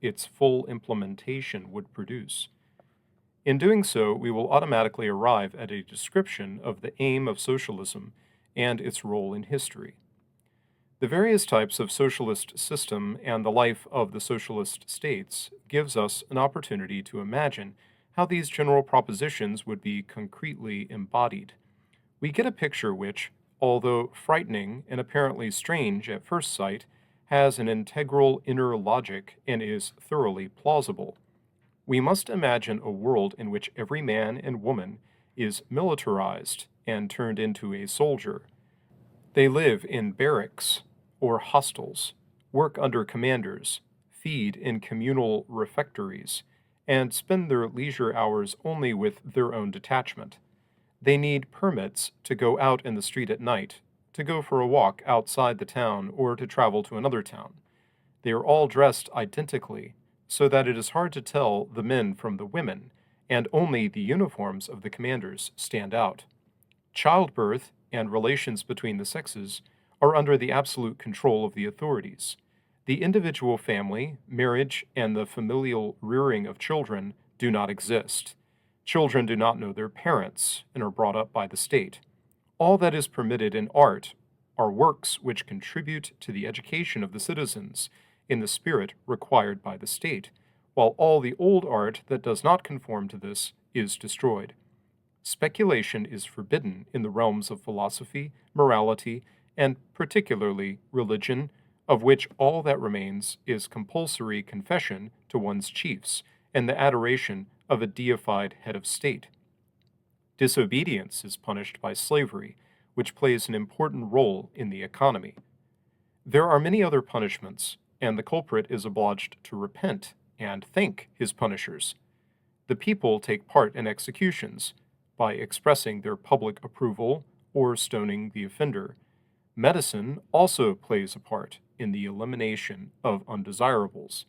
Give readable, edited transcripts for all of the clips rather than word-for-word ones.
its full implementation would produce. In doing so, we will automatically arrive at a description of the aim of socialism and its role in history. The various types of socialist system and the life of the socialist states gives us an opportunity to imagine how these general propositions would be concretely embodied. We get a picture which, although frightening and apparently strange at first sight, has an integral inner logic and is thoroughly plausible. We must imagine a world in which every man and woman is militarized and turned into a soldier. They live in barracks or hostels, work under commanders, feed in communal refectories, and spend their leisure hours only with their own detachment. They need permits to go out in the street at night, to go for a walk outside the town, or to travel to another town. They are all dressed identically, so that it is hard to tell the men from the women, and only the uniforms of the commanders stand out. Childbirth and relations between the sexes are under the absolute control of the authorities. The individual family, marriage, and the familial rearing of children do not exist. Children do not know their parents and are brought up by the state. All that is permitted in art are works which contribute to the education of the citizens in the spirit required by the state, while all the old art that does not conform to this is destroyed. Speculation is forbidden in the realms of philosophy, morality, and particularly religion, of which all that remains is compulsory confession to one's chiefs and the adoration of a deified head of state. Disobedience is punished by slavery, which plays an important role in the economy. There are many other punishments, and the culprit is obliged to repent and thank his punishers. The people take part in executions by expressing their public approval or stoning the offender. Medicine also plays a part in the elimination of undesirables.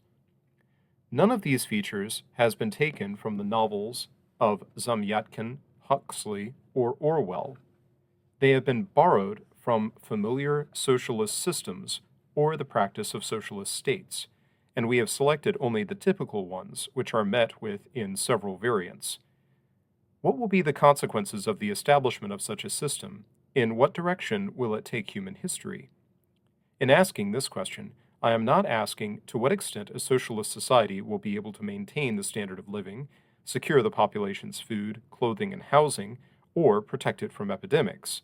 None of these features has been taken from the novels of Zamyatin, Huxley, or Orwell. They have been borrowed from familiar socialist systems or the practice of socialist states, and we have selected only the typical ones, which are met with in several variants. What will be the consequences of the establishment of such a system? In what direction will it take human history? In asking this question, I am not asking to what extent a socialist society will be able to maintain the standard of living, secure the population's food, clothing, and housing, or protect it from epidemics.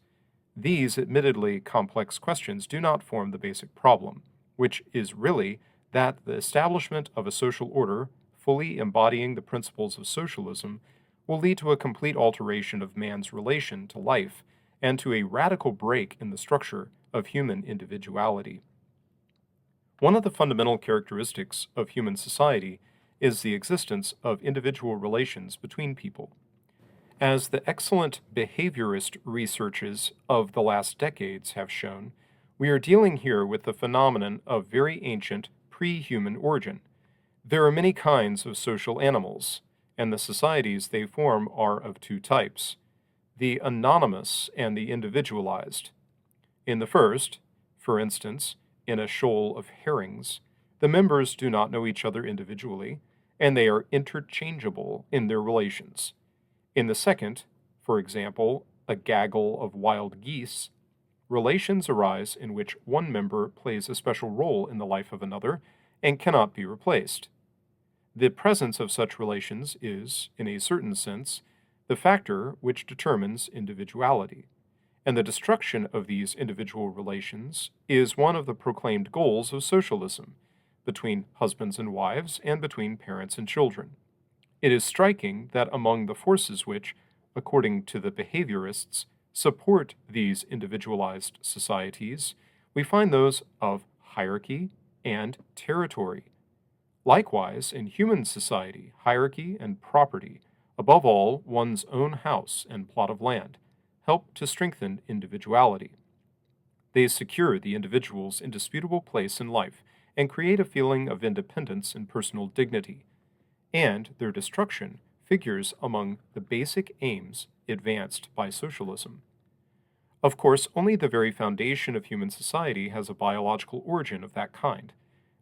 These admittedly complex questions do not form the basic problem, which is really that the establishment of a social order, fully embodying the principles of socialism, will lead to a complete alteration of man's relation to life and to a radical break in the structure of human individuality. One of the fundamental characteristics of human society is the existence of individual relations between people. As the excellent behaviorist researches of the last decades have shown, we are dealing here with the phenomenon of very ancient pre-human origin. There are many kinds of social animals, and the societies they form are of two types: the anonymous and the individualized. In the first, for instance, in a shoal of herrings, the members do not know each other individually, and they are interchangeable in their relations. In the second, for example, a gaggle of wild geese, relations arise in which one member plays a special role in the life of another and cannot be replaced. The presence of such relations is, in a certain sense, the factor which determines individuality, and the destruction of these individual relations is one of the proclaimed goals of socialism, between husbands and wives and between parents and children. It is striking that among the forces which, according to the behaviorists, support these individualized societies, we find those of hierarchy and territory. Likewise, in human society, hierarchy and property, above all one's own house and plot of land, help to strengthen individuality. They secure the individual's indisputable place in life and create a feeling of independence and personal dignity, and their destruction figures among the basic aims advanced by socialism. Of course, only the very foundation of human society has a biological origin of that kind.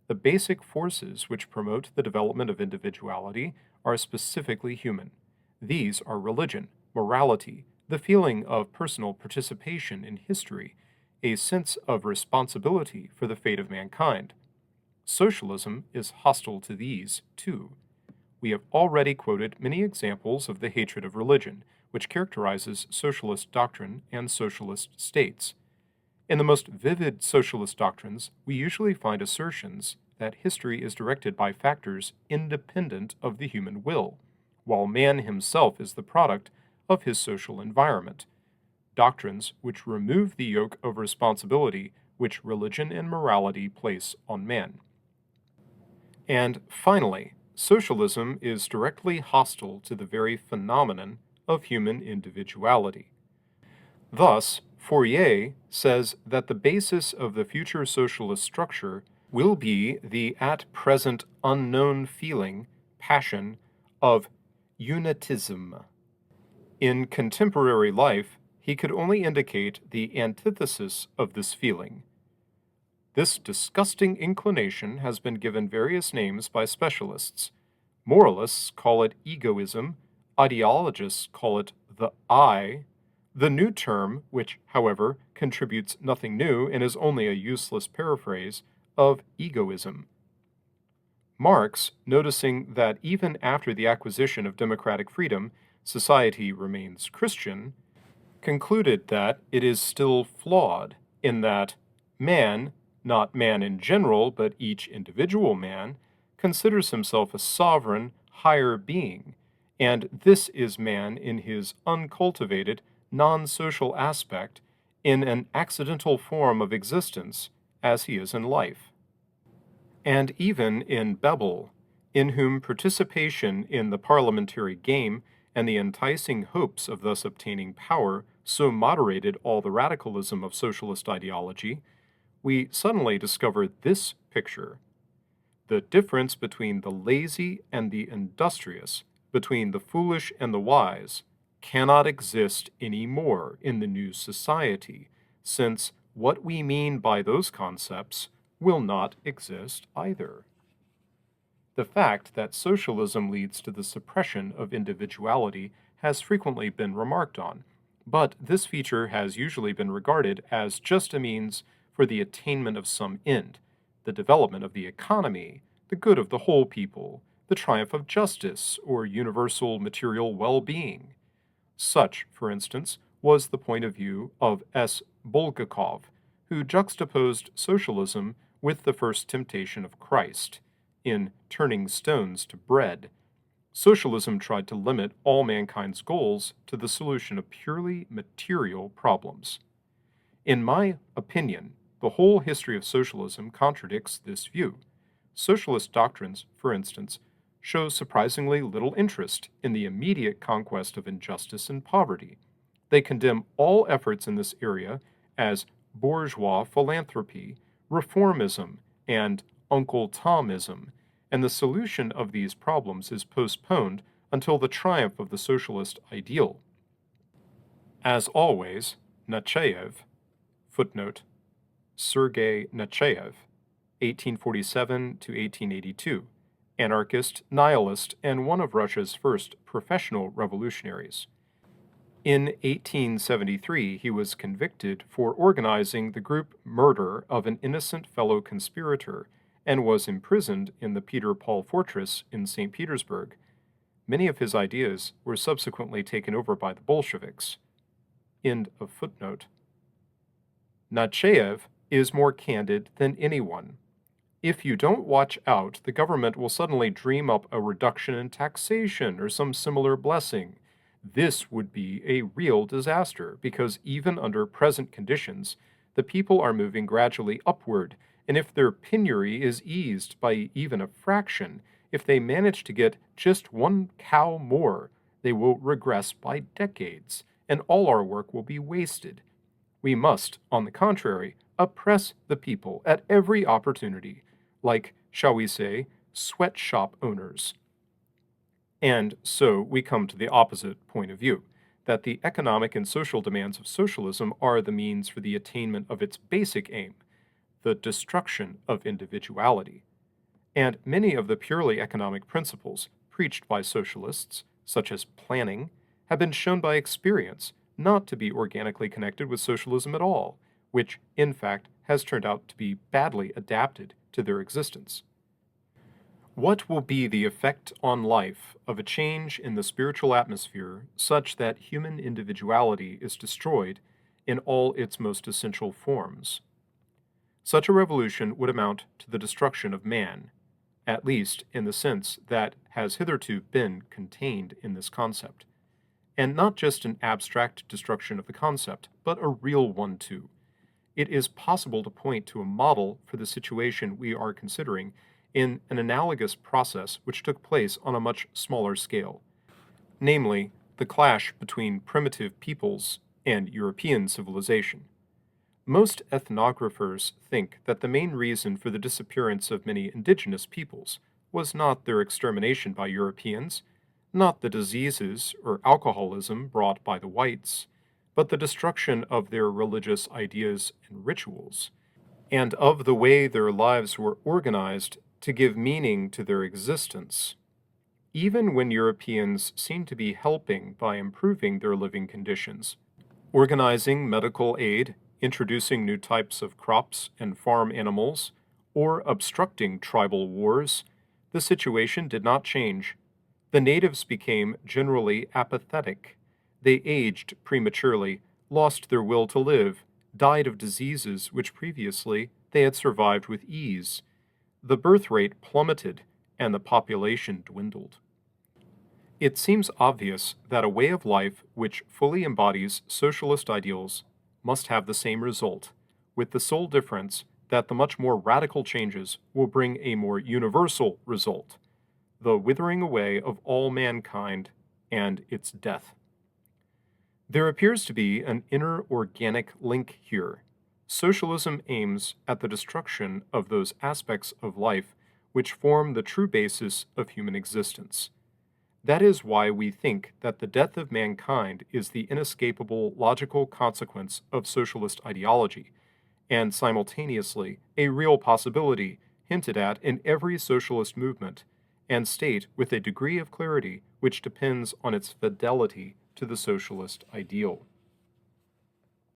The basic forces which promote the development of individuality are specifically human. These are religion, morality, the feeling of personal participation in history, a sense of responsibility for the fate of mankind. Socialism is hostile to these, too. We have already quoted many examples of the hatred of religion, which characterizes socialist doctrine and socialist states. In the most vivid socialist doctrines, we usually find assertions that history is directed by factors independent of the human will, while man himself is the product of his social environment. Doctrines which remove the yoke of responsibility which religion and morality place on man. And finally, socialism is directly hostile to the very phenomenon of human individuality. Thus, Fourier says that the basis of the future socialist structure will be the at present unknown feeling, passion, of unitism. In contemporary life, he could only indicate the antithesis of this feeling. This disgusting inclination has been given various names by specialists. Moralists call it egoism, ideologists call it the I. The new term, which, however, contributes nothing new and is only a useless paraphrase, of egoism. Marx, noticing that even after the acquisition of democratic freedom, society remains Christian, concluded that it is still flawed in that man, not man in general, but each individual man, considers himself a sovereign, higher being, and this is man in his uncultivated, non-social aspect, in an accidental form of existence, as he is in life. And even in Bebel, in whom participation in the parliamentary game and the enticing hopes of thus obtaining power so moderated all the radicalism of socialist ideology, we suddenly discover this picture: the difference between the lazy and the industrious, between the foolish and the wise, cannot exist any more in the new society, since what we mean by those concepts will not exist either. The fact that socialism leads to the suppression of individuality has frequently been remarked on, but this feature has usually been regarded as just a means for the attainment of some end, the development of the economy, the good of the whole people, the triumph of justice, or universal material well-being. Such, for instance, was the point of view of S. Bulgakov, who juxtaposed socialism with the first temptation of Christ. In Turning Stones to Bread, socialism tried to limit all mankind's goals to the solution of purely material problems. In my opinion, the whole history of socialism contradicts this view. Socialist doctrines, for instance, show surprisingly little interest in the immediate conquest of injustice and poverty. They condemn all efforts in this area as bourgeois philanthropy, reformism, and Uncle Tomism, and the solution of these problems is postponed until the triumph of the socialist ideal. As always, Nechayev, footnote, Sergei Nechayev, 1847 to 1882, anarchist, nihilist, and one of Russia's first professional revolutionaries. In 1873, he was convicted for organizing the group murder of an innocent fellow conspirator and was imprisoned in the Peter Paul Fortress in St. Petersburg. Many of his ideas were subsequently taken over by the Bolsheviks. End of footnote. Nechayev is more candid than anyone. If you don't watch out, the government will suddenly dream up a reduction in taxation or some similar blessing. This would be a real disaster because even under present conditions, the people are moving gradually upward, and if their penury is eased by even a fraction, if they manage to get just one cow more, they will regress by decades, and all our work will be wasted. We must, on the contrary, oppress the people at every opportunity, like, shall we say, sweatshop owners. And so we come to the opposite point of view, that the economic and social demands of socialism are the means for the attainment of its basic aim, the destruction of individuality. And many of the purely economic principles preached by socialists, such as planning, have been shown by experience not to be organically connected with socialism at all, which, in fact, has turned out to be badly adapted to their existence. What will be the effect on life of a change in the spiritual atmosphere such that human individuality is destroyed in all its most essential forms? Such a revolution would amount to the destruction of man, at least in the sense that has hitherto been contained in this concept. And not just an abstract destruction of the concept, but a real one too. It is possible to point to a model for the situation we are considering in an analogous process which took place on a much smaller scale, namely, the clash between primitive peoples and European civilization. Most ethnographers think that the main reason for the disappearance of many indigenous peoples was not their extermination by Europeans, not the diseases or alcoholism brought by the whites, but the destruction of their religious ideas and rituals, and of the way their lives were organized to give meaning to their existence. Even when Europeans seemed to be helping by improving their living conditions, organizing medical aid, introducing new types of crops and farm animals, or obstructing tribal wars, the situation did not change. The natives became generally apathetic. They aged prematurely, lost their will to live, died of diseases which previously they had survived with ease. The birth rate plummeted, and the population dwindled. It seems obvious that a way of life which fully embodies socialist ideals must have the same result, with the sole difference that the much more radical changes will bring a more universal result, the withering away of all mankind and its death. There appears to be an inner organic link here. Socialism aims at the destruction of those aspects of life which form the true basis of human existence. That is why we think that the death of mankind is the inescapable logical consequence of socialist ideology, and simultaneously a real possibility hinted at in every socialist movement, and state with a degree of clarity which depends on its fidelity to the socialist ideal.